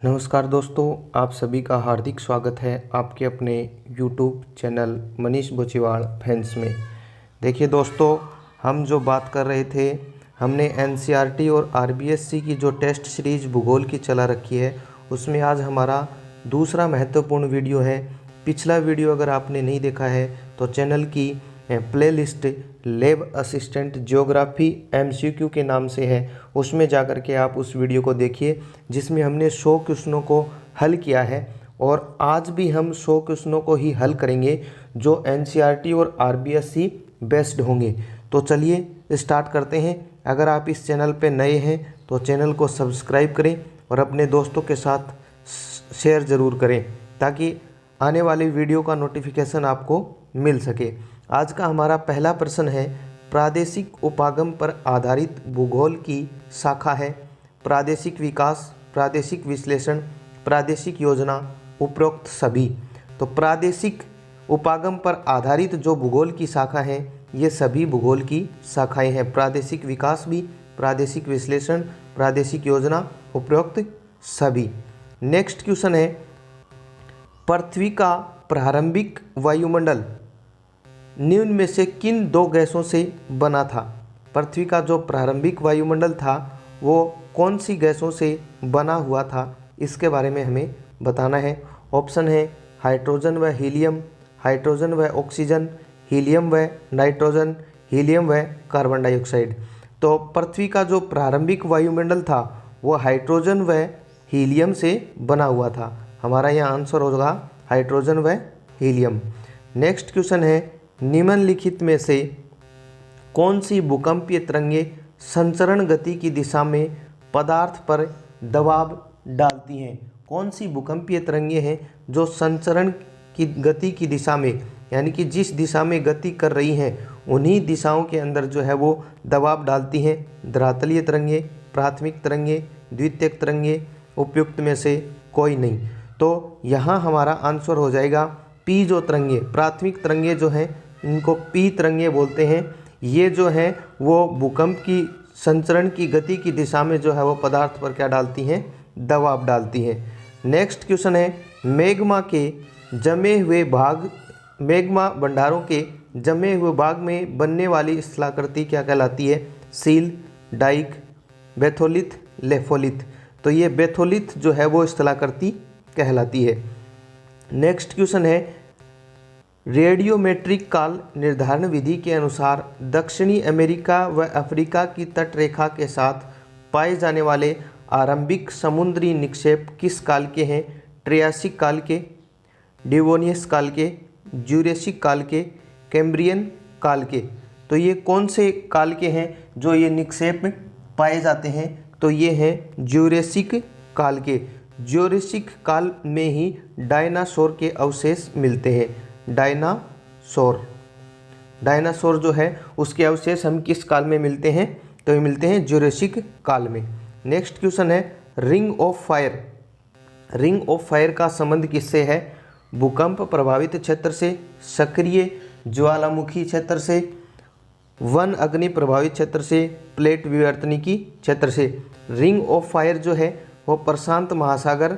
नमस्कार दोस्तों, आप सभी का हार्दिक स्वागत है आपके अपने YouTube चैनल मनीष बोचीवाड़ फैंस में। देखिए दोस्तों, हम जो बात कर रहे थे, हमने NCERT और RBSC की जो टेस्ट सीरीज भूगोल की चला रखी है, उसमें आज हमारा दूसरा महत्वपूर्ण वीडियो है। पिछला वीडियो अगर आपने नहीं देखा है तो चैनल की playlist lab assistant geography MCQ के नाम से है, उसमें जाकर के आप उस वीडियो को देखिए, जिसमें हमने 100 क्वेश्चनों को हल किया है। और आज भी हम 100 क्वेश्चनों को ही हल करेंगे जो NCERT और RBSC बेस्ड होंगे। तो चलिए स्टार्ट करते हैं। अगर आप इस चैनल पे नए हैं तो चैनल को सब्सक्राइब करें और अपने दोस्तों के साथ शेयर ज़रूर करें, ताकि आने वाली वीडियो का नोटिफिकेशन आपको मिल सके। आज का हमारा पहला प्रश्न है, प्रादेशिक उपागम पर आधारित भूगोल की शाखा है प्रादेशिक विकास, प्रादेशिक विश्लेषण, प्रादेशिक योजना, उपरोक्त सभी। तो प्रादेशिक उपागम पर आधारित जो भूगोल की शाखा है, ये सभी भूगोल की शाखाएं हैं। प्रादेशिक विकास भी, प्रादेशिक विश्लेषण, प्रादेशिक योजना, उपरोक्त सभी। नेक्स्ट क्वेश्चन है, पृथ्वी का प्रारंभिक वायुमंडल निम्न में से किन दो गैसों से बना था? पृथ्वी का जो प्रारंभिक वायुमंडल था वो कौन सी गैसों से बना हुआ था, इसके बारे में हमें बताना है। ऑप्शन है हाइड्रोजन व हीलियम, हाइड्रोजन व ऑक्सीजन, हीलियम व नाइट्रोजन, हीलियम व कार्बन डाइऑक्साइड। तो पृथ्वी का जो प्रारंभिक वायुमंडल था वो हाइड्रोजन व हीलियम से बना हुआ था। हमारा यहाँ आंसर होगा हाइड्रोजन व हीलियम। नेक्स्ट क्वेश्चन है, निम्नलिखित में से कौन सी भूकंपीय तरंगें संचरण गति की दिशा में पदार्थ पर दबाव डालती हैं? कौन सी भूकंपीय तरंगें हैं जो संचरण की गति की दिशा में, यानी कि जिस दिशा में गति कर रही हैं उन्हीं दिशाओं के अंदर जो है वो दबाव डालती हैं? धरातलीय तरंगें, प्राथमिक तरंगें, द्वितीयक तरंगें, उपयुक्त में से कोई नहीं। तो यहाँ हमारा आंसर हो जाएगा पी। जो तरंगें, प्राथमिक तरंगें जो हैं, इनको पी तरंगें बोलते हैं। ये जो हैं वो भूकंप की संचरण की गति की दिशा में जो है वो पदार्थ पर क्या डालती हैं? दबाव डालती हैं। नेक्स्ट क्वेश्चन है, मैग्मा के जमे हुए भाग, मैग्मा भंडारों के जमे हुए भाग में बनने वाली स्थलाकृति क्या कहलाती है? Sill, dyke, batholith, lopolith. तो ये बेथोलिथ जो है वो स्थलाकृति कहलाती है। नेक्स्ट क्वेश्चन है, रेडियोमेट्रिक काल निर्धारण विधि के अनुसार दक्षिणी अमेरिका व अफ्रीका की तटरेखा के साथ पाए जाने वाले आरंभिक समुद्री निक्षेप किस काल के हैं? ट्रियासिक काल के, डिवोनियस काल के, ज्यूरेसिक काल के, कैम्ब्रियन काल के। तो ये कौन से काल के हैं जो ये निक्षेप पाए जाते हैं? तो ये हैं ज्यूरेसिक काल के। ज्यूरेसिक काल में ही डायनासोर के अवशेष मिलते हैं। डायनासोर जो है उसके अवशेष हम किस काल में मिलते हैं? तो ये मिलते हैं ज्यूरेसिक काल में। नेक्स्ट क्वेश्चन है, ring of fire. Ring of fire का संबंध किससे है? भूकंप प्रभावित क्षेत्र से, सक्रिय ज्वालामुखी क्षेत्र से, वन अग्नि प्रभावित क्षेत्र से, प्लेट विवर्तनिकी क्षेत्र से। रिंग ऑफ फायर जो है वो प्रशांत महासागर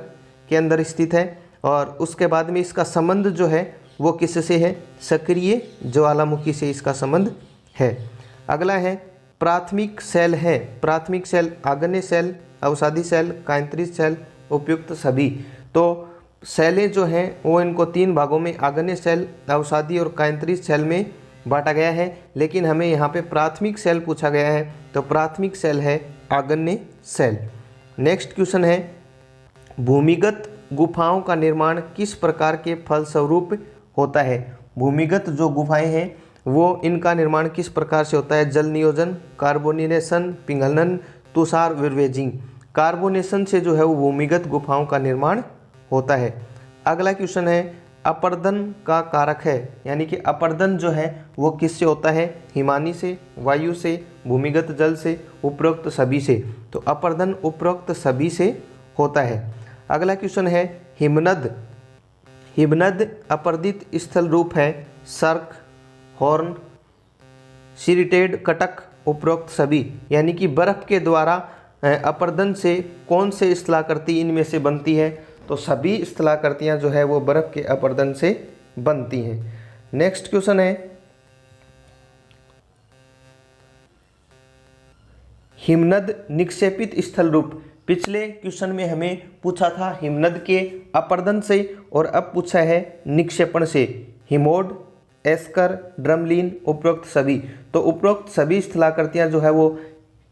के अंदर स्थित है, और उसके बाद में इसका संबंध जो है वो किससे है? सक्रिय ज्वालामुखी से इसका संबंध है। अगला है, प्राथमिक सेल है। प्राथमिक सेल आग्नेय सेल, अवसादी सेल, कांतरित सेल, उपयुक्त सभी। तो सेलें जो हैं वो इनको 3 भागों में आग्नेय सेल, अवसादी और कांतरित सेल में बांटा गया है, लेकिन हमें यहाँ पे प्राथमिक सेल पूछा गया है, तो प्राथमिक सेल है आग्नेय सेल। नेक्स्ट क्वेश्चन है, भूमिगत गुफाओं का निर्माण किस प्रकार के फलस्वरूप होता है? भूमिगत जो गुफाएं हैं वो इनका निर्माण किस प्रकार से होता है? जल नियोजन, कार्बोनेशन, पिघलन, तुषार विर्वेजिंग। कार्बोनेशन से जो है वो भूमिगत गुफाओं का निर्माण होता है। अगला क्वेश्चन है, अपर्दन का कारक है, यानी कि अपर्दन जो है वो किससे होता है? हिमानी से, वायु से, भूमिगत जल से, उपरोक्त सभी से। तो अपर्दन उपरोक्त सभी से होता है। अगला क्वेश्चन है, हिमनद। हिमनद अपर्दित स्थल रूप है, सर्क, हॉर्न, सिरिटेड, कटक, उपरोक्त सभी। यानी कि बर्फ के द्वारा अपरदन से कौन से स्थलाकृति इनमें से बनती है? तो सभी स्थलाकृतियाँ जो है वो बर्फ़ के अपरदन से बनती हैं। नेक्स्ट क्वेश्चन है, हिमनद निक्षेपित स्थल रूप। पिछले क्वेश्चन में हमें पूछा था हिमनद के अपरदन से और अब पूछा है निक्षेपण से। हिमोड, एस्कर, ड्रमलीन, उपरोक्त सभी। तो उपरोक्त सभी स्थलाकृतियाँ जो है वो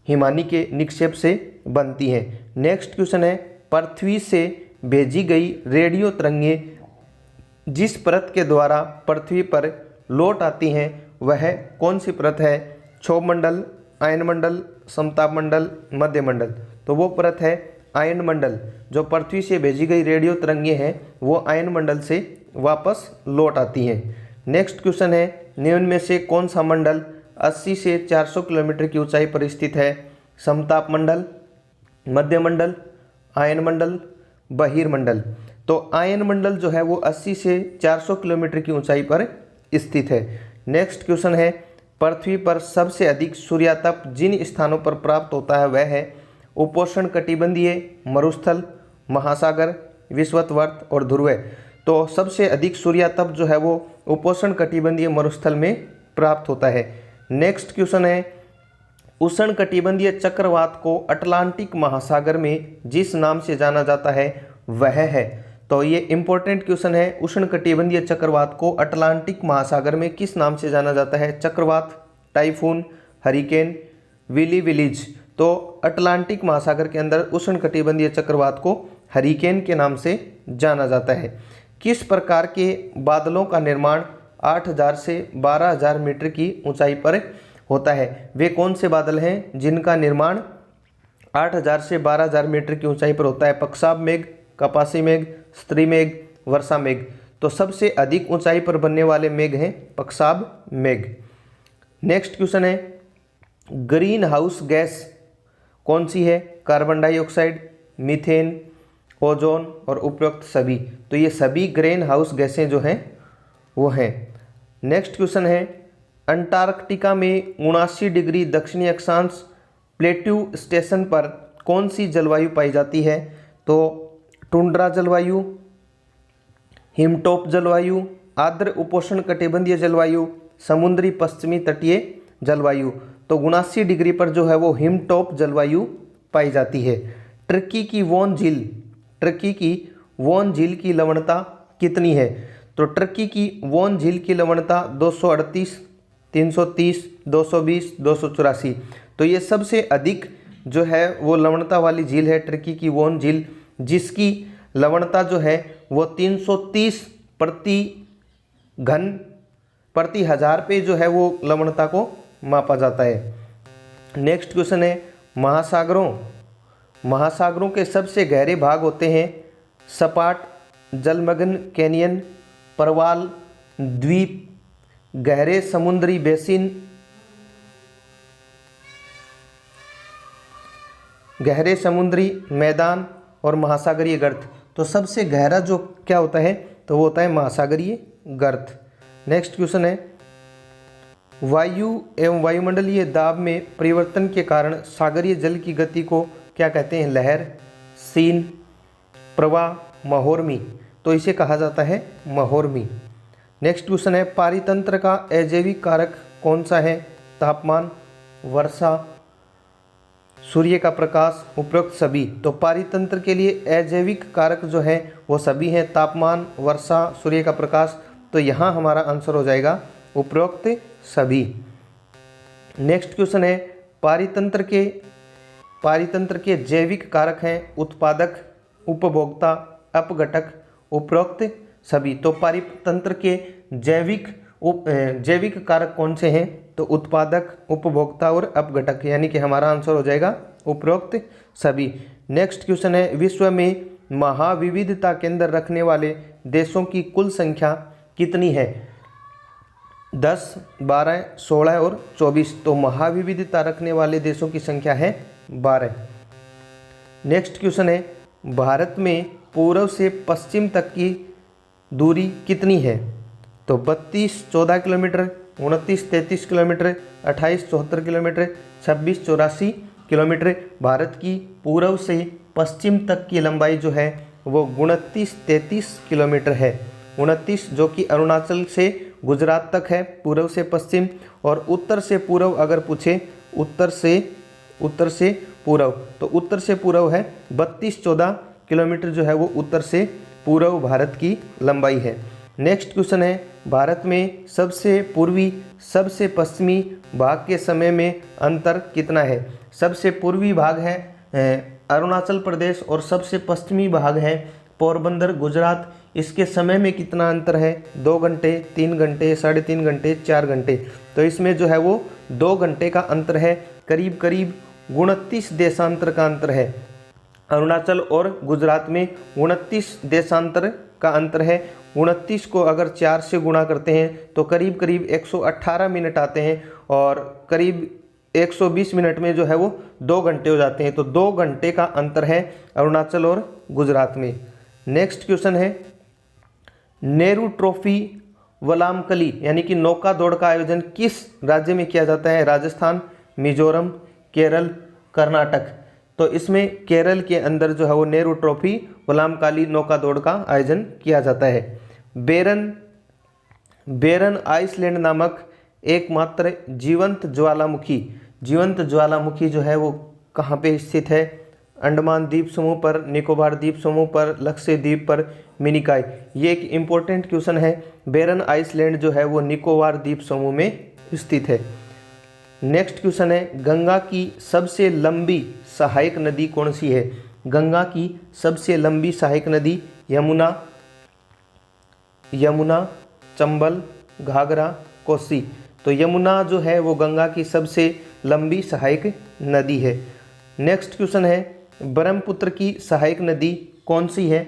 हिमानी के निक्षेप से बनती हैं। नेक्स्ट क्वेश्चन है, पृथ्वी से भेजी गई रेडियो तरंगें जिस परत के द्वारा पृथ्वी पर लौट आती हैं वह कौन सी परत है? क्षोभमंडल, आयनमंडल, समतापमंडल, मध्यमंडल। तो वो परत है आयनमंडल। जो पृथ्वी से भेजी गई रेडियो तरंगें हैं वो आयनमंडल से वापस लौट आती हैं। नेक्स्ट क्वेश्चन है, निम्न में से कौन सा मंडल 80 से 400 किलोमीटर की ऊंचाई पर स्थित है? समतापमंडल, मध्यमंडल, आयनमंडल, बहिर्मंडल। तो आयनमंडल जो है वो 80 से 400 किलोमीटर की ऊंचाई पर स्थित है। नेक्स्ट क्वेश्चन है, पृथ्वी पर सबसे अधिक सूर्यातप जिन स्थानों पर प्राप्त होता है वह है उपोष्ण कटिबंधीय, मरुस्थल, महासागर, विषुवत और ध्रुव। तो सबसे अधिक सूर्यातप जो है वो उपोष्ण कटिबंधीय मरुस्थल में प्राप्त होता है। नेक्स्ट क्वेश्चन है, उष्ण कटिबंधीय चक्रवात को अटलांटिक महासागर में जिस नाम से जाना जाता है वह है। तो ये इंपॉर्टेंट क्वेश्चन है, उष्ण कटिबंधीय चक्रवात को अटलांटिक महासागर में किस नाम से जाना जाता है? चक्रवात, टाइफून, हरिकेन, विली विलीज। तो अटलांटिक महासागर के अंदर उष्ण कटिबंधीय चक्रवात को हरिकेन के नाम से जाना जाता है। किस प्रकार के बादलों का निर्माण 8000 से 12000 मीटर की ऊंचाई पर होता है? वे कौन से बादल हैं जिनका निर्माण 8000 से 12000 मीटर की ऊंचाई पर होता है? पक्षाब मेघ, कपासी मेघ, स्त्री मेघ, वर्षा मेघ। तो सबसे अधिक ऊंचाई पर बनने वाले मेघ हैं पक्षाब मेघ। नेक्स्ट क्वेश्चन है, ग्रीन हाउस गैस कौन सी है? कार्बन डाइऑक्साइड, मीथेन, ओजोन और उपरोक्त सभी। तो ये सभी ग्रीन हाउस गैसें जो हैं वो हैं। नेक्स्ट क्वेश्चन है, अंटार्कटिका में 79 डिग्री दक्षिणी अक्षांश प्लेट्यू स्टेशन पर कौन सी जलवायु पाई जाती है? तो टुंड्रा जलवायु, हिमटॉप जलवायु, आर्द्र उपोष्ण कटिबंधीय जलवायु, समुद्री पश्चिमी तटीय जलवायु। तो 79 डिग्री पर जो है वो हिमटॉप जलवायु पाई जाती है। टर्की की वोन झील की लवणता कितनी है? तो टर्की की वोन झील की लवणता 238, 330, 220, 284। तो ये सबसे अधिक जो है वो लवणता वाली झील है टर्की की वोन झील, जिसकी लवणता जो है वो 330 प्रति हजार पे जो है वो लवणता को मापा जाता है। नेक्स्ट क्वेश्चन है, महासागरों के सबसे गहरे भाग होते हैं सपाट, जलमग्न कैनियन, प्रवाल, द्वीप, गहरे समुद्री बेसिन, गहरे समुद्री मैदान और महासागरीय गर्त। तो सबसे गहरा जो क्या होता है? तो वो होता है महासागरीय गर्त। नेक्स्ट क्वेश्चन है, वायु एवं वायुमंडलीय दाब में परिवर्तन के कारण सागरीय जल की गति को क्या कहते हैं? लहर, सीन, प्रवाह, महोर्मी। तो इसे कहा जाता है महोर्मी। नेक्स्ट क्वेश्चन है, पारितंत्र का अजैविक कारक कौन सा है? तापमान, वर्षा, सूर्य का प्रकाश, उपरोक्त सभी। तो पारितंत्र के लिए अजैविक कारक जो है वो सभी हैं, तापमान, वर्षा, सूर्य का प्रकाश। तो यहाँ हमारा आंसर हो जाएगा उपरोक्त सभी। नेक्स्ट क्वेश्चन है, पारितंत्र के जैविक कारक हैं उत्पादक, उपभोक्ता, अपघटक, उपरोक्त सभी। तो पारितंत्र के जैविक कारक कौन से हैं? तो उत्पादक, उपभोक्ता और अपघटक, यानी कि हमारा आंसर हो जाएगा उपरोक्त सभी। नेक्स्ट क्वेश्चन है, विश्व में महाविविधता केंद्र रखने वाले देशों की कुल संख्या कितनी है? 10, 12, 16 और 24। तो महाविविधता रखने वाले देशों की संख्या है 12। नेक्स्ट क्वेश्चन है, भारत में पूर्व से पश्चिम तक की दूरी कितनी है? तो 32, 14 kilometre, 29, 33 kilometre, 28, 74 kilometre, 26, 84 kilometre. Bharat की पूर्व से पश्चिम तक की लंबाई जो है वो 29-33 किलोमीटर है। 29 जो कि अरुणाचल से गुजरात तक है पूर्व से पश्चिम, और उत्तर से पूर्व अगर पूछे उत्तर से पूर्व तो उत्तर से पूर्व है 32-14 किलोमीटर जो है वो उत्तर से पूर्व भारत की लंबाई है। नेक्स्ट क्वेश्चन है, भारत में सबसे पूर्वी सबसे पश्चिमी भाग के समय में अंतर कितना है? सबसे पूर्वी भाग है अरुणाचल प्रदेश और सबसे पश्चिमी भाग है पोरबंदर गुजरात। इसके समय में कितना अंतर है? 2 घंटे, 3 घंटे, 3.5 घंटे, 4 घंटे। तो इसमें जो है वो 2 घंटे का अंतर है। करीब करीब 29 देशांतर का अंतर है। अरुणाचल और गुजरात में 29 देशांतर का अंतर है। 29 को अगर 4 से गुणा करते हैं तो करीब करीब 118 मिनट आते हैं, और करीब 120 मिनट में जो है वो 2 घंटे हो जाते हैं। तो 2 घंटे का अंतर है अरुणाचल और गुजरात में। नेक्स्ट क्वेश्चन है, नेहरू ट्रॉफी वलामकली यानी कि नौका दौड़ का आयोजन किस राज्य में किया जाता है? राजस्थान, मिजोरम, केरल, कर्नाटक। तो इसमें केरल के अंदर जो है वो नेहरू ट्रॉफी वलामकाली नौका दौड़ का आयोजन किया जाता है। बेरन आइसलैंड नामक एकमात्र जीवंत ज्वालामुखी जो है वो कहाँ पे स्थित है? अंडमान द्वीप समूह पर, निकोबार द्वीप समूह पर, लक्षद्वीप पर, मिनिकॉय। ये एक इम्पोर्टेंट क्वेश्चन है। बेरन आइसलैंड जो है वो निकोबार द्वीप समूह में स्थित है। नेक्स्ट क्वेश्चन है, गंगा की सबसे लंबी सहायक नदी कौन सी है? गंगा की सबसे लंबी सहायक नदी यमुना, चंबल, घाघरा, कोसी। तो यमुना जो है वो गंगा की सबसे लंबी सहायक नदी है। नेक्स्ट क्वेश्चन है, ब्रह्मपुत्र की सहायक नदी कौन सी है?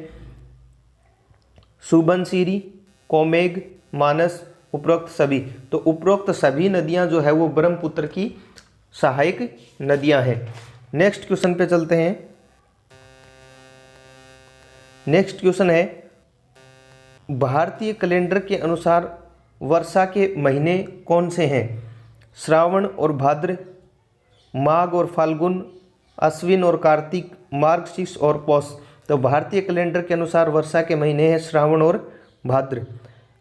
सुबनसिरी, कोमेघ, मानस, उपरोक्त सभी। तो उपरोक्त सभी नदियां जो है वो ब्रह्मपुत्र की सहायक नदियां हैं। नेक्स्ट क्वेश्चन पे चलते हैं। नेक्स्ट क्वेश्चन है, भारतीय कैलेंडर के अनुसार वर्षा के महीने कौन से हैं? श्रावण और भाद्र, माघ और फाल्गुन, अश्विन और कार्तिक, मार्गशीर्ष और पौष। तो भारतीय कैलेंडर के अनुसार वर्षा के महीने हैं श्रावण और भाद्र।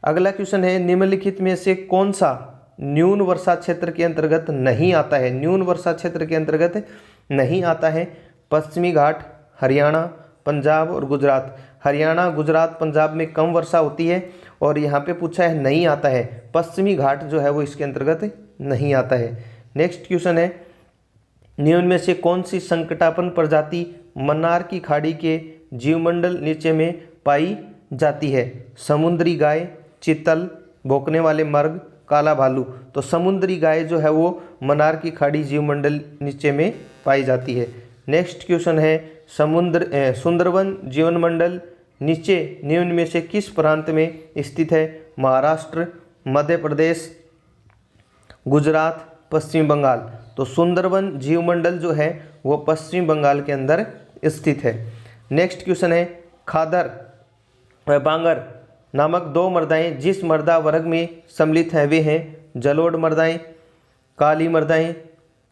अगला क्वेश्चन है, निम्नलिखित में से कौन सा न्यून वर्षा क्षेत्र के अंतर्गत नहीं आता है? न्यून वर्षा क्षेत्र के अंतर्गत नहीं आता है। पश्चिमी घाट, हरियाणा, पंजाब और गुजरात। हरियाणा, गुजरात, पंजाब में कम वर्षा होती है, और यहाँ पे पूछा है नहीं आता है। पश्चिमी घाट जो है वो इसके अंतर्गत नहीं आता है। नेक्स्ट क्वेश्चन है, निम्न में से कौन सी संकटापन्न प्रजाति मन्नार की खाड़ी के जीवमंडल नीचे में पाई जाती है? समुद्री गाय, चीतल, भौंकने वाले मर्ग, काला भालू। तो समुद्री गाय जो है वो मन्नार की खाड़ी जीवमंडल नीचे में पाई जाती है। नेक्स्ट क्वेश्चन है, सुंदरवन जीवमंडल नीचे निम्न में से किस प्रांत में स्थित है? महाराष्ट्र, मध्य प्रदेश, गुजरात, पश्चिम बंगाल। तो सुंदरवन जीवमंडल जो है वो पश्चिम बंगाल के अंदर स्थित है। नेक्स्ट क्वेश्चन है, खादर व बांगर नामक 2 मृदाएं जिस मृदा वर्ग में सम्मिलित हैं वे हैं जलोढ़ मृदाएं, काली मृदाएं,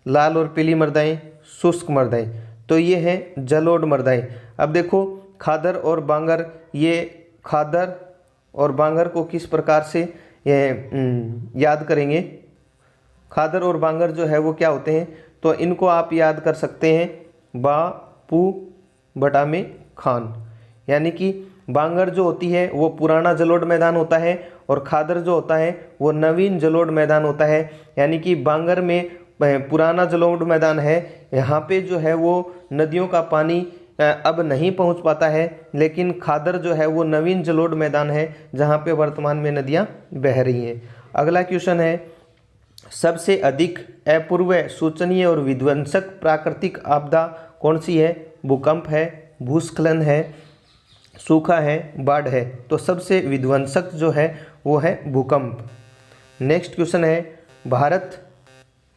लाल और पीली मृदाएं, शुष्क मृदाएं। तो ये हैं जलोढ़ मृदाएं। अब देखो खादर और बांगर, ये खादर और बांगर को किस प्रकार से याद करेंगे? खादर और बांगर जो है वो क्या होते हैं? तो इनको आप याद कर सकते हैं बा पू बटा में खान। यानी कि बांगर जो होती है वो पुराना जलोढ़ मैदान होता है, और खादर जो होता है वो नवीन जलोढ़ मैदान होता है। यानी कि बांगर में पुराना जलोढ़ मैदान है, यहाँ पे जो है वो नदियों का पानी अब नहीं पहुँच पाता है, लेकिन खादर जो है वो नवीन जलोढ़ मैदान है जहाँ पे वर्तमान में नदियाँ बह रही हैं। अगला क्वेश्चन है, सबसे अधिक अपूर्व, सूचनीय और विध्वंसक प्राकृतिक आपदा कौन सी है? भूकंप है, भूस्खलन है, सूखा है, बाढ़ है। तो सबसे विध्वंसक जो है वो है भूकंप। नेक्स्ट क्वेश्चन है, भारत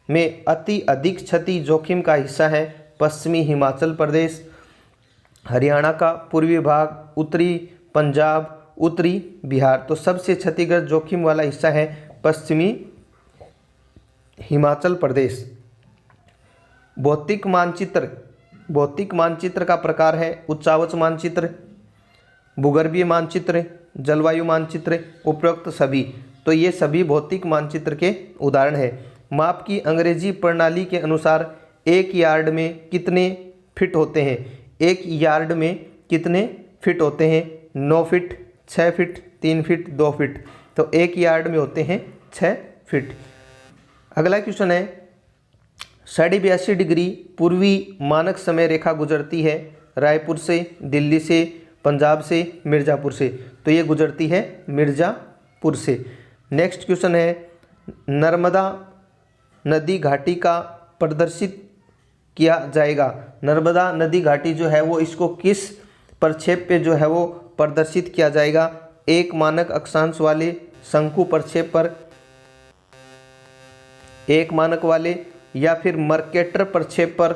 में अति अधिक क्षति जोखिम का हिस्सा है पश्चिमी हिमाचल प्रदेश, हरियाणा का पूर्वी भाग, उत्तरी पंजाब, उत्तरी बिहार। तो सबसे क्षतिग्रस्त जोखिम वाला हिस्सा है पश्चिमी हिमाचल प्रदेश। भौतिक मानचित्र, भौतिक मानचित्र का प्रकार है उच्चावच मानचित्र, भूगर्भीय मानचित्र, जलवायु मानचित्र, उपरोक्त सभी। तो ये सभी भौतिक मानचित्र के उदाहरण हैं। माप की अंग्रेजी प्रणाली के अनुसार एक यार्ड में कितने फिट होते हैं? एक यार्ड में कितने फिट होते हैं? 9 फीट, 6 फीट, 3 फीट, 2 फीट। तो एक यार्ड में होते हैं 6 फीट। अगला क्वेश्चन है 82.5 डिग्री पूर्वी मानक समय रेखा गुजरती है रायपुर से, दिल्ली से, पंजाब से, मिर्ज़ापुर से। तो ये गुजरती है मिर्ज़ापुर से। नेक्स्ट क्वेश्चन है नर्मदा नदी घाटी का प्रदर्शित किया जाएगा। नर्मदा नदी घाटी जो है वो इसको किस प्रक्षेप पे जो है वो प्रदर्शित किया जाएगा? एक मानक अक्षांश वाले शंकु प्रक्षेप पर, एक मानक वाले, या फिर मर्केटर प्रक्षेप पर,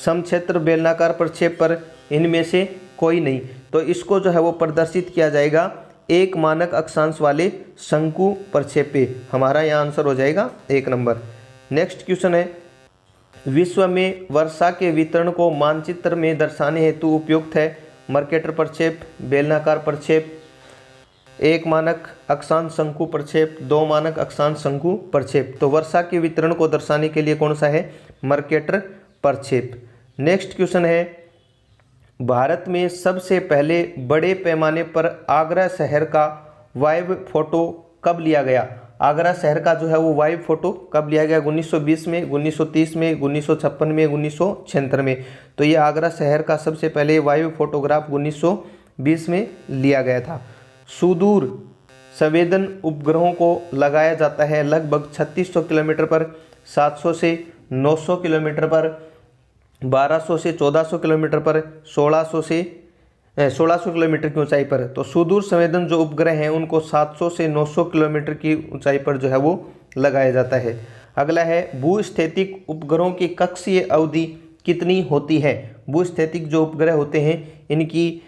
समक्षेत्र बेलनाकार प्रक्षेप पर, इनमें से कोई नहीं। तो इसको जो है वो प्रदर्शित किया जाएगा एक मानक अक्षांश वाले शंकु प्रक्षेप पे। हमारा यहाँ आंसर हो जाएगा 1 नंबर। नेक्स्ट क्वेश्चन है विश्व में वर्षा के वितरण को मानचित्र में दर्शाने हेतु उपयुक्त है मर्केटर प्रक्षेप, बेलनाकार प्रक्षेप, एक मानक अक्षांश शंकु प्रक्षेप, 2 मानक अक्षांश शंकु प्रक्षेप। तो वर्षा के वितरण को दर्शाने के लिए कौन सा है? मर्केटर प्रक्षेप। नेक्स्ट क्वेश्चन है भारत में सबसे पहले बड़े पैमाने पर आगरा शहर का वाइव फोटो कब लिया गया? आगरा शहर का जो है वो वाइव फोटो कब लिया गया? 1920 में, 1930 में, 1956 में, 1976 में। तो ये आगरा शहर का सबसे पहले वाइव फोटोग्राफ 1920 में लिया गया था। सुदूर संवेदन उपग्रहों को लगाया जाता है लगभग 3600 किलोमीटर पर, 700 से 900 किलोमीटर पर, 1200 से 1400 किलोमीटर पर, 1600 किलोमीटर की ऊंचाई पर। तो सुदूर संवेदन जो उपग्रह हैं उनको 700 से 900 किलोमीटर की ऊंचाई पर जो है वो लगाया जाता है। अगला है भूस्थैतिक उपग्रहों की कक्षीय अवधि कितनी होती है? भूस्थैतिक जो उपग्रह होते हैं इनकी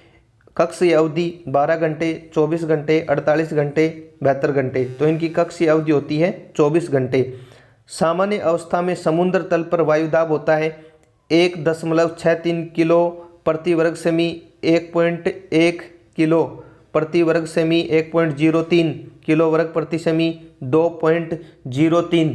कक्षीय अवधि 12 घंटे, 24 घंटे, 48 घंटे, 72 घंटे। तो इनकी कक्षीय अवधि होती है 24 घंटे। सामान्य अवस्था में समुद्र तल पर वायुदाब होता है 1.63 किलो प्रति वर्ग सेमी, 1.1 किलो प्रति वर्ग सेमी, 1.03 किलो वर्ग प्रति सेमी, 2.03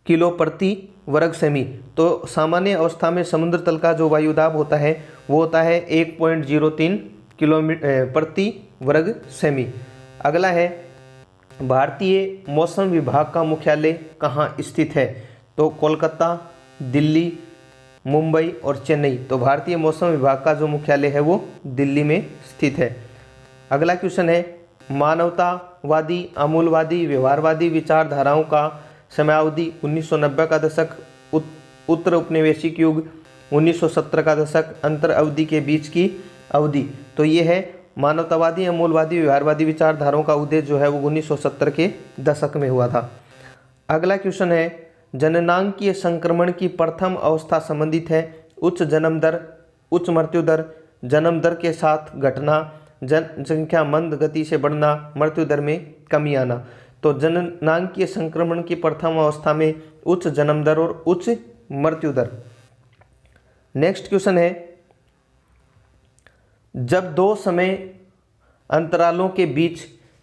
किलो प्रति वर्ग सेमी। तो सामान्य अवस्था में समुद्र तल का जो वायुदाब होता है वो होता है 1.03 किलोमीटर प्रति वर्ग सेमी। अगला है भारतीय मौसम विभाग का मुख्यालय कहाँ स्थित है? तो कोलकाता, दिल्ली, मुंबई और चेन्नई। तो भारतीय मौसम विभाग का जो मुख्यालय है वो दिल्ली में स्थित है। अगला क्वेश्चन है मानवतावादी, अमूलवादी, व्यवहारवादी विचारधाराओं का समयावधि 1990 का दशक, उत्तर औपनिवेशिक युग, 1970 का दशक, अंतर अवधि के बीच की अवधि। तो ये है मानवतावादी, अमूलवादी, व्यवहारवादी विचारधाराओं का उदय जो है वो 1970 के दशक में हुआ था। अगला क्वेश्चन है जननांकीय संक्रमण की प्रथम अवस्था संबंधित है उच्च जन्म दर, उच्च मृत्यु दर, जन्म दर के साथ घटना, जनसंख्या मंद गति से बढ़ना, मृत्यु दर में कमी आना। तो जननांकीय संक्रमण की प्रथम अवस्था में उच्च जन्म दर और उच्च मृत्यु दर। नेक्स्ट क्वेश्चन है जब 2 समय अंतरालों के बीच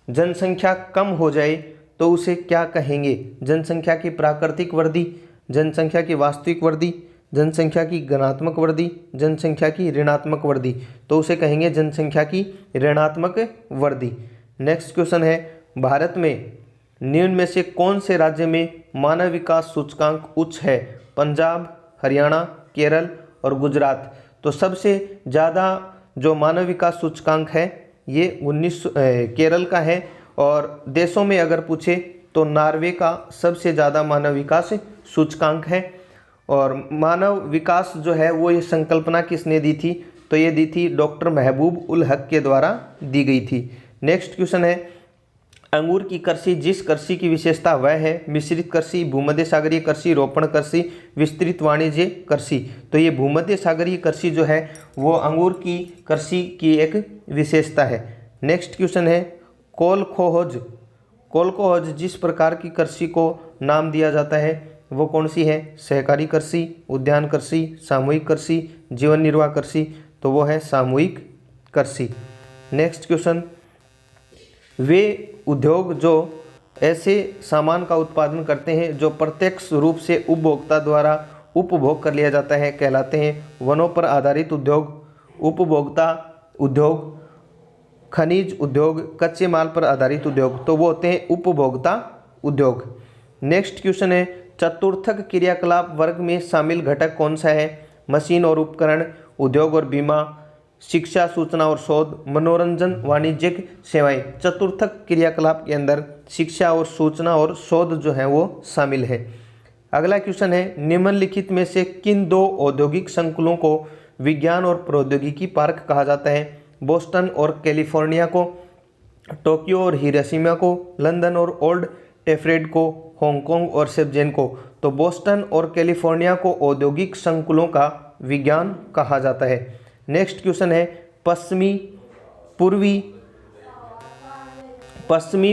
जनसंख्या कम हो जाए तो उसे क्या कहेंगे? जनसंख्या की प्राकृतिक वृद्धि, जनसंख्या की वास्तविक वृद्धि, जनसंख्या की धनात्मक वृद्धि, जनसंख्या की ऋणात्मक वृद्धि। तो उसे कहेंगे जनसंख्या की ऋणात्मक वृद्धि। नेक्स्ट क्वेश्चन है भारत में निम्न में से कौन से राज्य में मानव विकास सूचकांक उच्च है? पंजाब, हरियाणा, केरल और गुजरात। तो सबसे ज़्यादा जो मानव विकास सूचकांक है ये 19 केरल का है, और देशों में अगर पूछे तो नॉर्वे का सबसे ज़्यादा मानव विकास सूचकांक है। और मानव विकास जो है वो ये संकल्पना किसने दी थी? तो ये दी थी डॉक्टर महबूब उल हक के द्वारा दी गई थी। नेक्स्ट क्वेश्चन है अंगूर की कृषि जिस कृषि की विशेषता वह है मिश्रित कृषि, भूमध्य सागरीय कृषि, रोपण कृषि, विस्तृत वाणिज्य कृषि। तो ये भूमध्य सागरीय कृषि जो है वो अंगूर की कृषि की एक विशेषता है। नेक्स्ट क्वेश्चन है कोलखोज जिस प्रकार की कृषि को नाम दिया जाता है वो कौन सी है? सहकारी कृषि, उद्यान कृषि, सामूहिक कृषि, जीवन निर्वाह कृषि, तो वो है सामूहिक कृषि। नेक्स्ट क्वेश्चन, वे उद्योग जो ऐसे सामान का उत्पादन करते हैं जो प्रत्यक्ष रूप से उपभोक्ता द्वारा उपभोग कर लिया जाता है कहलाते हैं वनों पर आधारित उद्योग, उपभोक्ता उद्योग, खनिज उद्योग, कच्चे माल पर आधारित उद्योग, तो वो होते हैं उपभोक्ता उद्योग। नेक्स्ट क्वेश्चन है, चतुर्थक क्रियाकलाप वर्ग में शामिल घटक कौन सा है? मशीन और उपकरण, उद्योग और बीमा, शिक्षा, सूचना और शोध, मनोरंजन, वाणिज्यिक सेवाएं। चतुर्थक क्रियाकलाप के अंदर शिक्षा और सूचना और शोध जो है वो शामिल है। अगला क्वेश्चन है, निम्नलिखित में से किन दो औद्योगिक संकुलों को विज्ञान और प्रौद्योगिकी पार्क कहा जाता है? बोस्टन और कैलिफोर्निया को, टोक्यो और हिरोशिमा को, लंदन और ओल्ड ट्रैफर्ड को, हांगकांग और शेंज़ेन को। तो बोस्टन और कैलिफोर्निया को औद्योगिक संकुलों का विज्ञान कहा जाता है। नेक्स्ट क्वेश्चन है, पश्चिमी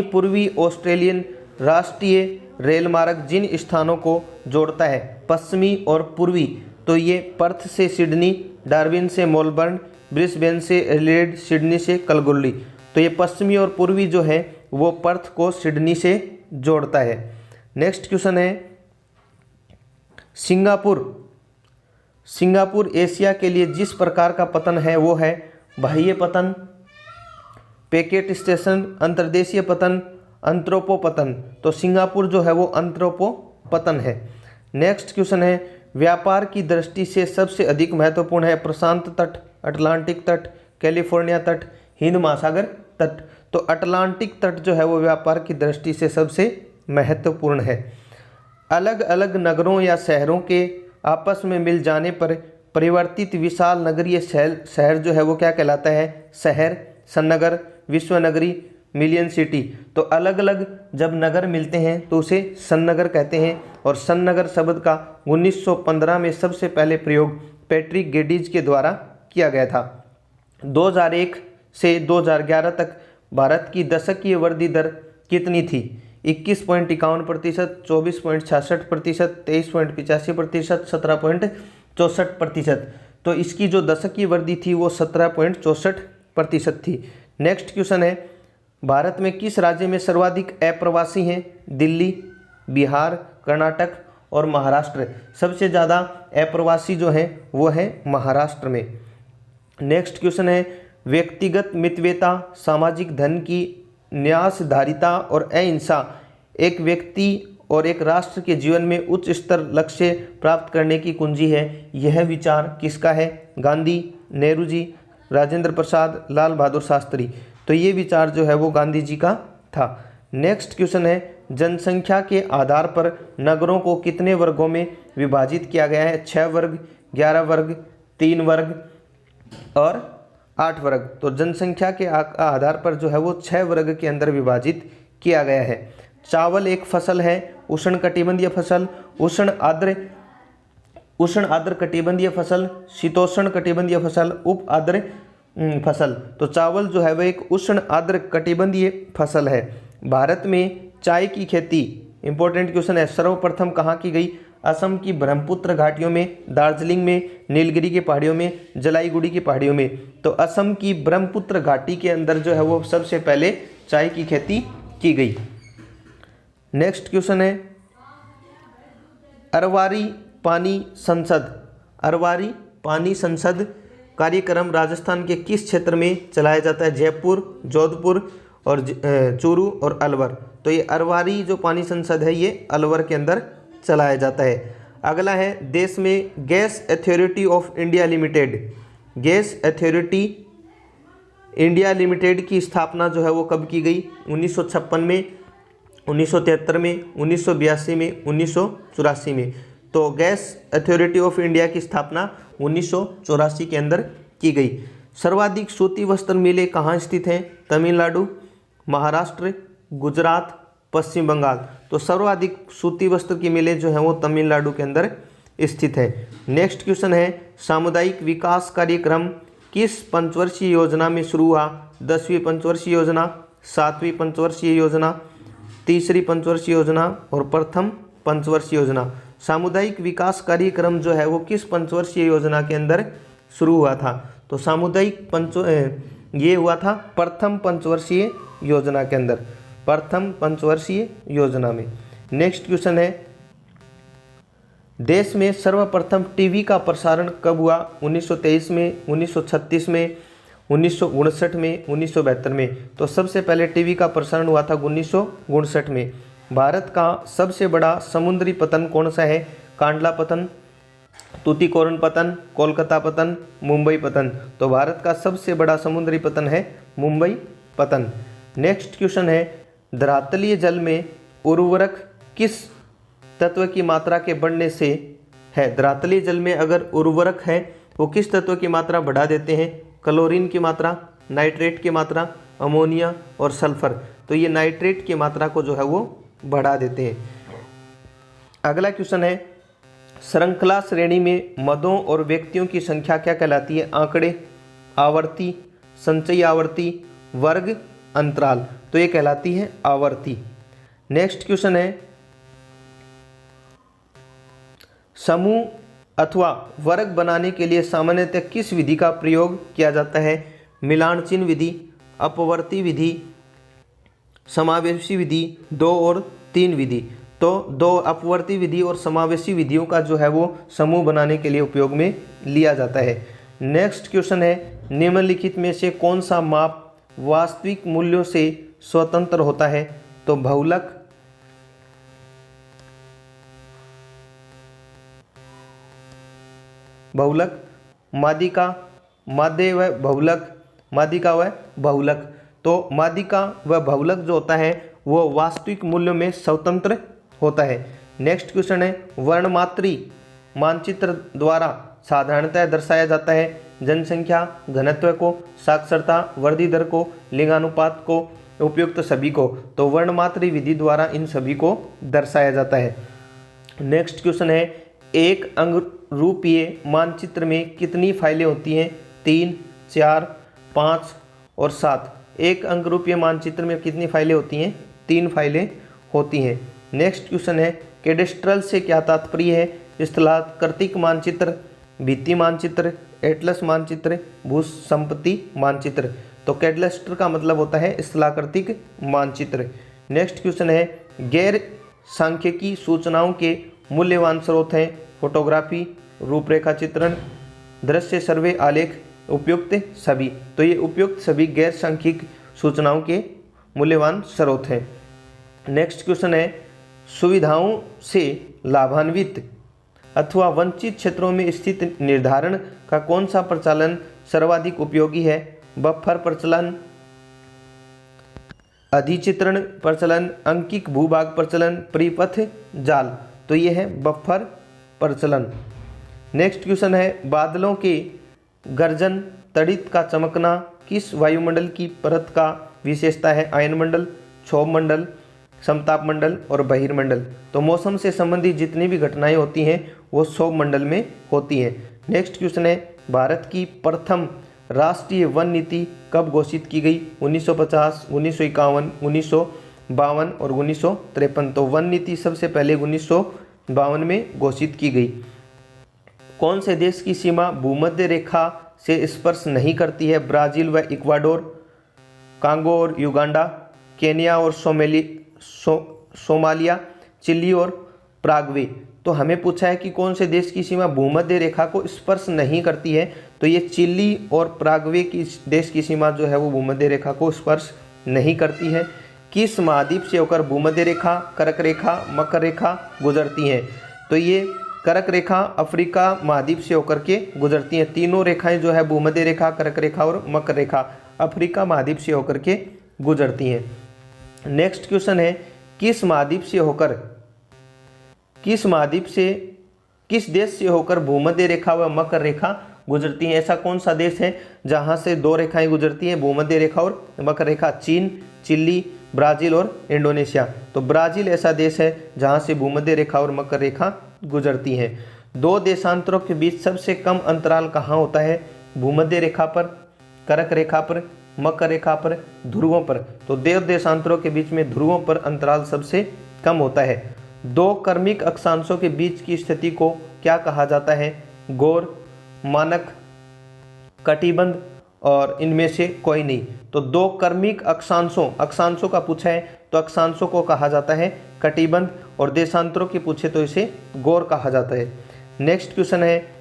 पूर्वी ऑस्ट्रेलियन राष्ट्रीय रेल मार्ग जिन स्थानों को जोड़ता है, पश्चिमी और पूर्वी, तो ये पर्थ से सिडनी, डार्विन से मेलबर्न, ब्रिस्बेन से एडिलेड, सिडनी से कलगुल्ली। तो ये पश्चिमी और पूर्वी जो है वो पर्थ को सिडनी से जोड़ता है। नेक्स्ट क्वेश्चन है, सिंगापुर एशिया के लिए जिस प्रकार का पतन है वो है बाह्य पतन, पैकेट स्टेशन, अंतर्देशीय पतन, अंतरोपोपतन। तो सिंगापुर जो है वो अंतरोपोपतन है। नेक्स्ट क्वेश्चन है, व्यापार की दृष्टि से सबसे अधिक महत्वपूर्ण है प्रशांत तट, अटलांटिक तट, कैलिफोर्निया तट, हिंद महासागर तट। तो अटलांटिक तट जो है वो व्यापार की दृष्टि से सबसे महत्वपूर्ण है। अलग अलग नगरों या शहरों के आपस में मिल जाने पर परिवर्तित विशाल नगरीय शहर जो है वो क्या कहलाता है? शहर, सन्नगर, विश्वनगरी, मिलियन सिटी। तो अलग अलग जब नगर मिलते हैं तो उसे सन्नगर कहते हैं। और सन्नगर शब्द का 1915 में सबसे पहले प्रयोग पैट्रिक गेडिज के द्वारा किया गया था। 2001 से 2011 तक भारत की दशकीय वृद्धि दर कितनी थी? 21.51%, 24.66%, 23.85%, 17.64%। तो इसकी जो दशकीय वृद्धि थी वो 17.64% थी। नेक्स्ट क्वेश्चन है, भारत में किस राज्य में सर्वाधिक अप्रवासी हैं? दिल्ली, बिहार, कर्नाटक और महाराष्ट्र। सबसे ज़्यादा अप्रवासी जो हैं वो है महाराष्ट्र में। नेक्स्ट क्वेश्चन है, व्यक्तिगत मितव्यता, सामाजिक धन की न्यासधारिता और अहिंसा एक व्यक्ति और एक राष्ट्र के जीवन में उच्च स्तर लक्ष्य प्राप्त करने की कुंजी है। यह विचार किसका है? गांधी, नेहरू जी, राजेंद्र प्रसाद, लाल बहादुर शास्त्री। तो ये विचार जो है वो गांधी जी का था। नेक्स्ट क्वेश्चन है, जनसंख्या के आधार पर नगरों को कितने वर्गों में विभाजित किया गया है? 6 वर्ग, 11 वर्ग, 3 वर्ग और 8 वर्ग। तो जनसंख्या के आधार पर जो है वो 6 वर्ग के अंदर विभाजित किया गया है। चावल एक फसल है, उष्णकटिबंधीय फसल, उष्ण आर्द्र कटिबंधीय फसल, शीतोष्ण कटिबंधीय फसल, उप आर्द्र फसल। तो चावल जो है वह एक उष्ण आर्द्र कटिबंधीय फसल है। भारत में चाय की खेती, इंपॉर्टेंट क्वेश्चन है, सर्वप्रथम कहाँ की गई? असम की ब्रह्मपुत्र घाटियों में, दार्जिलिंग में, नीलगिरी की पहाड़ियों में, जलाईगुड़ी की पहाड़ियों में। तो असम की ब्रह्मपुत्र घाटी के अंदर जो है वो सबसे पहले चाय की खेती की गई। नेक्स्ट क्वेश्चन है, अरवारी पानी संसद कार्यक्रम राजस्थान के किस क्षेत्र में चलाया जाता है? जयपुर, जोधपुर और चूरू और अलवर। तो ये अरवारी जो पानी संसद है ये अलवर के अंदर चलाया जाता है। अगला है, देश में gas authority of India limited, gas authority India limited की स्थापना जो है वो कब की गई? 1956 में, 1973 में, 1982 में, 1984 में। तो गैस अथॉरिटी ऑफ इंडिया की स्थापना 1984 के अंदर की गई। सर्वाधिक सूती वस्त्र मिलें कहाँ स्थित हैं? तमिलनाडु, महाराष्ट्र, गुजरात, पश्चिम बंगाल। तो सर्वाधिक सूती वस्त्र की मिलें जो हैं वो तमिलनाडु के अंदर स्थित है। नेक्स्ट क्वेश्चन है, सामुदायिक विकास कार्यक्रम किस पंचवर्षीय योजना में शुरू हुआ? 10वीं पंचवर्षीय योजना, 7वीं पंचवर्षीय योजना, तीसरी पंचवर्षीय योजना और प्रथम पंचवर्षीय योजना। सामुदायिक विकास कार्यक्रम जो है वो किस पंचवर्षीय योजना के अंदर शुरू हुआ था? तो सामुदायिक ये हुआ था प्रथम पंचवर्षीय योजना के अंदर, प्रथम पंचवर्षीय योजना में। नेक्स्ट क्वेश्चन है, देश में सर्वप्रथम टीवी का प्रसारण कब हुआ? 1923 में, 1936 में, 1959 में, 1972 में। तो सबसे पहले टीवी का प्रसारण हुआ था 1959 में। भारत का सबसे बड़ा समुद्री पतन कौन सा है? कांडला पतन, तूतीकोरन पतन, कोलकाता पतन, मुंबई पतन। तो भारत का सबसे बड़ा समुद्री पतन है मुंबई पतन। नेक्स्ट क्वेश्चन है, धरातलीय जल में उर्वरक किस तत्व की मात्रा के बढ़ने से है? धरातलीय जल में अगर उर्वरक है वो किस तत्व की मात्रा बढ़ा देते हैं? क्लोरीन की मात्रा, नाइट्रेट की मात्रा, अमोनिया और सल्फर। तो ये नाइट्रेट की मात्रा को जो है वो बढ़ा देते हैं। अगला क्वेश्चन है, श्रृंखला श्रेणी में मदों और व्यक्तियों की संख्या क्या कहलाती है? आंकड़े, आवर्ती, संचयी आवर्ती, वर्ग, अंतराल। तो ये कहलाती है आवर्ती। नेक्स्ट क्वेश्चन है, समूह अथवा वर्ग बनाने के लिए सामान्यतः किस विधि का प्रयोग किया जाता है? मिलान चिन्ह विधि, अपवर्ती विधि, समावेशी विधि, 2 और 3 विधि। तो 2 अपवर्ती विधि और समावेशी विधियों का जो है वो समूह बनाने के लिए उपयोग में लिया जाता है। नेक्स्ट क्वेश्चन है, निम्नलिखित में से कौन सा माप वास्तविक मूल्यों से स्वतंत्र होता है? तो बहुलक, माध्यिका, माध्य व बहुलक, माध्यिका व बहुलक। तो माध्यिका व बहुलक जो होता है वो वास्तविक मूल्यों में स्वतंत्र होता है। नेक्स्ट क्वेश्चन है, वर्णमात्री मानचित्र द्वारा साधारणतः दर्शाया जाता है जनसंख्या घनत्व को, साक्षरता वृद्धि दर को, लिंगानुपात को, उपयुक्त सभी को। तो वर्णमात्री विधि द्वारा इन सभी को दर्शाया जाता है। नेक्स्ट क्वेश्चन है, एक अंगरूपीय मानचित्र में कितनी फाइलें होती हैं? 3, 4, 5 और 7। एक अंगरूपीय मानचित्र में कितनी फाइलें होती हैं? 3 फाइलें होती हैं। नेक्स्ट क्वेश्चन है, कैडेस्ट्रल से क्या तात्पर्य है? स्थलाकृतिक मानचित्र, भित्ति मानचित्र, एटलस मानचित्र, भूसंपत्ति मानचित्र। तो कैडेस्ट्रल का मतलब होता है स्थलाकृतिक मानचित्र। नेक्स्ट क्वेश्चन है, गैर सांख्यिकी सूचनाओं के मूल्यवान स्रोत हैं? फोटोग्राफी, रूपरेखा चित्रण, दृश्य सर्वे, आलेख, उपयुक्त सभी। तो ये उपयुक्त सभी गैर सांख्यिक सूचनाओं के मूल्यवान स्रोत हैं। नेक्स्ट क्वेश्चन है, सुविधाओं से लाभान्वित अथवा वंचित क्षेत्रों में स्थित निर्धारण का कौन सा प्रचलन सर्वाधिक उपयोगी है? बफर प्रचलन, अधिचित्रण प्रचलन, अंकिक भूभाग प्रचलन, परिपथ जाल। तो ये है बफर प्रचलन। नेक्स्ट क्वेश्चन है, बादलों के गर्जन, तड़ित का चमकना किस वायुमंडल की परत का विशेषता है? आयनमंडल, क्षोभ मंडल, समताप मंडल और बहिर्मंडल। तो मौसम से संबंधित जितनी भी घटनाएं होती हैं वो क्षोभ मंडल में होती हैं। नेक्स्ट क्वेश्चन है, भारत की प्रथम राष्ट्रीय वन नीति कब घोषित की गई? 1950, 1951, 1952 और 1953। तो वन नीति सबसे पहले 1952 में घोषित की गई। कौन से देश की सीमा भूमध्य रेखा से स्पर्श नहीं करती है? ब्राजील व इक्वाडोर, कांगो और युगांडा, केन्या और सोमालिया, चिली और प्रागवे। तो हमें पूछा है कि कौन से देश की सीमा भूमध्य रेखा को स्पर्श नहीं करती है? तो ये चिली और प्रागवे की देश की सीमा जो है वो भूमध्य रेखा को स्पर्श नहीं करती है। किस महाद्वीप से होकर भूमध्य रेखा, कर्क रेखा, मकर रेखा गुजरती हैं? तो ये कर्क रेखा अफ्रीका महाद्वीप से होकर के गुजरती हैं। तीनों रेखाएं जो है भूमध्य रेखा, कर्क रेखा और मकर रेखा अफ्रीका महाद्वीप से होकर के गुजरती हैं। नेक्स्ट क्वेश्चन है, किस देश से होकर भूमध्य रेखा व मकर रेखा गुजरती है? ऐसा कौन सा देश है जहां से 2 रेखाएं गुजरती हैं, भूमध्य रेखा और मकर रेखा? चीन, चिली, ब्राजील और इंडोनेशिया। तो ब्राजील ऐसा देश है जहां से भूमध्य रेखा और मकर रेखा गुजरती हैं। 2 देशांतरों के बीच सबसे कम अंतराल कहाँ होता है? भूमध्य रेखा पर, कर्क रेखा पर, मकर रेखा पर, ध्रुवों पर। तो देव देशांतरों के बीच में ध्रुवों पर अंतराल सबसे कम होता है। दो क्रमिक अक्षांशों के बीच की स्थिति को क्या कहा जाता है? गौर, मानक, कटिबंध और इनमें से कोई नहीं। तो दो क्रमिक अक्षांशों का पूछा है तो अक्षांशों को कहा जाता है कटिबंध, और देशांतरों की पूछे तो इसे गौर कहा जाता है। नेक्स्ट क्वेश्चन है,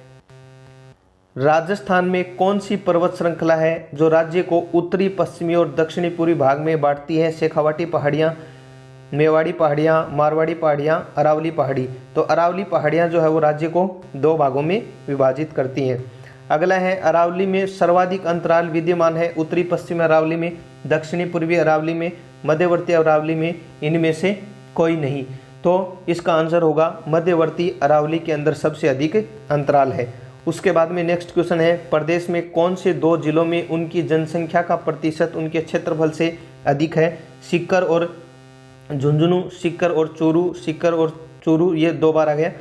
राजस्थान में कौन सी पर्वत श्रृंखला है जो राज्य को उत्तरी, पश्चिमी और दक्षिणी पूर्वी भाग में बांटती है? शेखावाटी पहाड़ियाँ, मेवाड़ी पहाड़ियाँ, मारवाड़ी पहाड़ियाँ, अरावली पहाड़ी। तो अरावली पहाड़ियाँ जो है वो राज्य को दो भागों में विभाजित करती हैं। अगला है, अरावली में सर्वाधिक अंतराल विद्यमान है? उत्तरी पश्चिमी अरावली में, दक्षिणी पूर्वी अरावली में, मध्यवर्ती अरावली में, इनमें से कोई नहीं। तो इसका आंसर होगा मध्यवर्ती अरावली के अंदर सबसे अधिक अंतराल है। उसके बाद में नेक्स्ट क्वेश्चन है, प्रदेश में कौन से दो जिलों में उनकी जनसंख्या का प्रतिशत उनके क्षेत्रफल से अधिक है? सीकर और झुंझुनू, सीकर और चूरू, सीकर और चूरू, ये दो बार आ गया।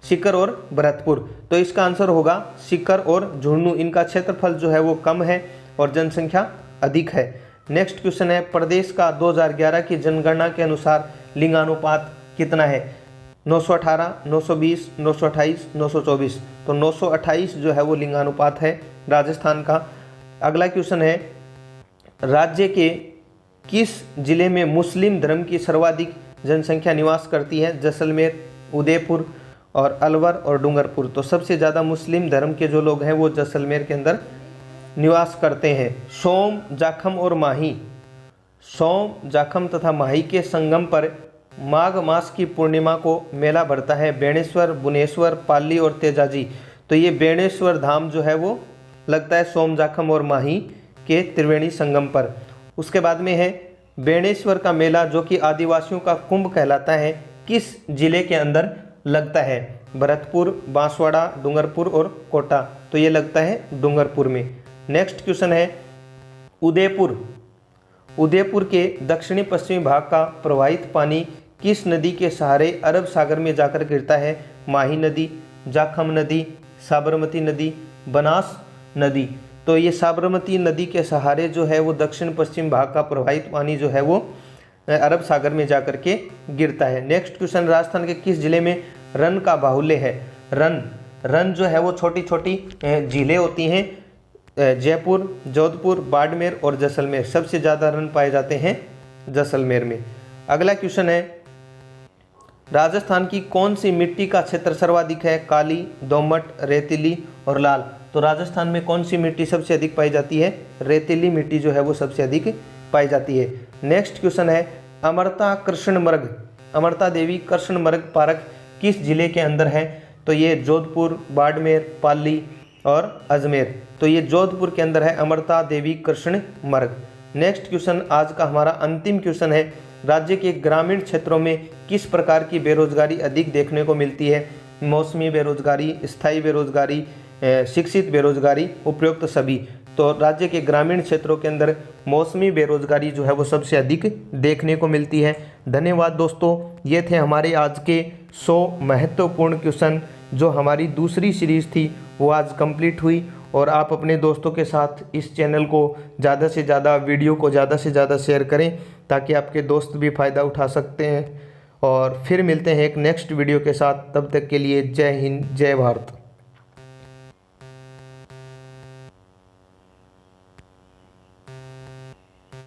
सीकर और भरतपुर। तो इसका आंसर होगा सीकर और झुंझुनू, इनका क्षेत्रफल जो है वो कम है और जनसंख्या अधिक है। नेक्स्ट क्वेश्चन है, प्रदेश का 2011 की जनगणना के अनुसार लिंगानुपात कितना है? 918, 920, 928, 924। तो 928 जो है वो लिंगानुपात है राजस्थान का। अगला क्वेश्चन है, राज्य के किस जिले में मुस्लिम धर्म की सर्वाधिक जनसंख्या निवास करती है? जैसलमेर, उदयपुर और अलवर और डूंगरपुर। तो सबसे ज़्यादा मुस्लिम धर्म के जो लोग हैं वो जैसलमेर के अंदर निवास करते हैं। सोम, जाखम और माही, सोम, जाखम तथा माही के संगम पर माघ मास की पूर्णिमा को मेला भरता है। बेणेश्वर, बुनेश्वर, पाली और तेजाजी। तो ये बेणेश्वर धाम जो है वो लगता है सोम, जाखम और माही के त्रिवेणी संगम पर। उसके बाद में है, बेणेश्वर का मेला जो कि आदिवासियों का कुंभ कहलाता है, किस जिले के अंदर लगता है? भरतपुर, बांसवाड़ा, डूंगरपुर और कोटा। तो ये लगता है डूंगरपुर में। नेक्स्ट क्वेश्चन है, उदयपुर के दक्षिणी पश्चिमी भाग का प्रवाहित पानी किस नदी के सहारे अरब सागर में जाकर गिरता है? माही नदी, जाखम नदी, साबरमती नदी, बनास नदी। तो ये साबरमती नदी के सहारे जो है वो दक्षिण पश्चिम भाग का प्रवाहित पानी जो है वो अरब सागर में जाकर के गिरता है। नेक्स्ट क्वेश्चन, राजस्थान के किस जिले में रन का बाहुल्य है? रन जो है वो छोटी छोटी झीलें होती हैं। जयपुर, जोधपुर, बाड़मेर और जैसलमेर। सबसे ज़्यादा रन पाए जाते हैं जैसलमेर में। अगला क्वेश्चन है, राजस्थान की कौन सी मिट्टी का क्षेत्र सर्वाधिक है? काली, दोमट, रेतीली और लाल। तो राजस्थान में कौन सी मिट्टी सबसे अधिक पाई जाती है? रेतीली मिट्टी जो है वो सबसे अधिक पाई जाती है। नेक्स्ट क्वेश्चन है, अमरता देवी कृष्ण मर्ग पार्क किस जिले के अंदर है? तो ये जोधपुर, बाड़मेर, पाली और अजमेर। तो ये जोधपुर के अंदर है अमरता देवी कृष्ण मर्ग। नेक्स्ट क्वेश्चन आज का हमारा अंतिम क्वेश्चन है, राज्य के ग्रामीण क्षेत्रों में किस प्रकार की बेरोजगारी अधिक देखने को मिलती है? मौसमी बेरोजगारी, स्थायी बेरोजगारी, शिक्षित बेरोजगारी, उपयुक्त सभी। तो राज्य के ग्रामीण क्षेत्रों के अंदर मौसमी बेरोजगारी जो है वो सबसे अधिक देखने को मिलती है। धन्यवाद दोस्तों, ये थे हमारे आज के 100 महत्वपूर्ण क्वेश्चन। जो हमारी दूसरी सीरीज़ थी वो आज कंप्लीट हुई, और आप अपने दोस्तों के साथ इस चैनल को ज़्यादा से ज़्यादा, वीडियो को ज़्यादा से ज़्यादा शेयर करें ताकि आपके दोस्त भी फ़ायदा उठा सकते हैं। और फिर मिलते हैं एक नेक्स्ट वीडियो के साथ, तब तक के लिए जय हिंद, जय भारत।